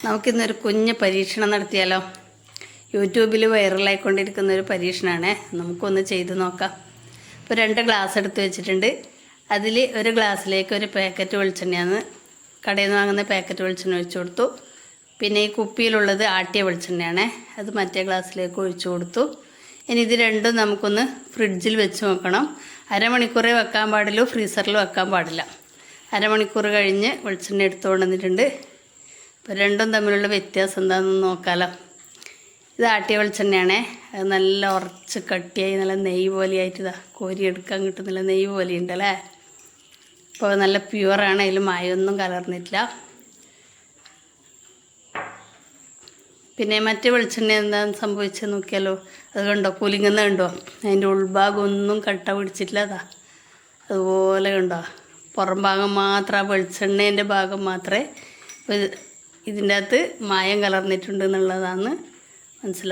നമുക്കിന്നൊരു കുഞ്ഞ് പരീക്ഷണം നടത്തിയാലോ? യൂട്യൂബിൽ വൈറലായിക്കൊണ്ടിരിക്കുന്ന ഒരു പരീക്ഷണമാണ്. നമുക്കൊന്ന് ചെയ്ത് നോക്കാം. ഇപ്പോൾ 2 ഗ്ലാസ് എടുത്ത് വെച്ചിട്ടുണ്ട്. അതിൽ ഒരു ഗ്ലാസ്സിലേക്ക് ഒരു പാക്കറ്റ് വെളിച്ചെണ്ണയാണ്, കടയിൽ നിന്ന് വാങ്ങുന്ന പാക്കറ്റ് വെളിച്ചെണ്ണ ഒഴിച്ചു കൊടുത്തു. പിന്നെ ഈ കുപ്പിയിലുള്ളത് ആട്ടിയ വെളിച്ചെണ്ണയാണ്, അത് മറ്റേ ഗ്ലാസ്സിലേക്ക് ഒഴിച്ചു കൊടുത്തു. ഇനി ഇത് രണ്ടും നമുക്കൊന്ന് ഫ്രിഡ്ജിൽ വെച്ച് നോക്കണം. അരമണിക്കൂറേ വെക്കാൻ പാടുള്ളൂ, ഫ്രീസറിൽ വെക്കാൻ പാടില്ല. അരമണിക്കൂർ കഴിഞ്ഞ് വെളിച്ചെണ്ണ എടുത്തുകൊണ്ട് വന്നിട്ടുണ്ട്. ഇപ്പോൾ രണ്ടും തമ്മിലുള്ള വ്യത്യാസം എന്താണെന്ന് നോക്കാമല്ലോ. ഇത് ആട്ടിയ വെളിച്ചെണ്ണയാണേ. അത് നല്ല ഉറച്ച് കട്ടിയായി നല്ല നെയ്യ് പോലെയായിട്ട് ഇതാ കോരിയെടുക്കാൻ കിട്ടുന്നില്ല, നെയ്യ് പോലെ ഉണ്ടല്ലേ. അപ്പോൾ നല്ല പ്യുവറാണ്, അതിൽ മായൊന്നും കലർന്നിട്ടില്ല. പിന്നെ മറ്റേ വെളിച്ചെണ്ണ എന്താണെന്ന് സംഭവിച്ചത് നോക്കിയാലോ. അത് കണ്ടോ, കുലുങ്ങുന്ന കണ്ടോ, അതിൻ്റെ ഉൾഭാഗം ഒന്നും കട്ട പിടിച്ചിട്ടില്ല. അതാ അതുപോലെ കണ്ടോ, പുറം ഭാഗം മാത്രം, ആ വെളിച്ചെണ്ണേൻ്റെ ഭാഗം മാത്രമേ ഇതിൻ്റെ അകത്ത് മായം കലർന്നിട്ടുണ്ട് എന്നുള്ളതാണ് മനസ്സിലാവുക.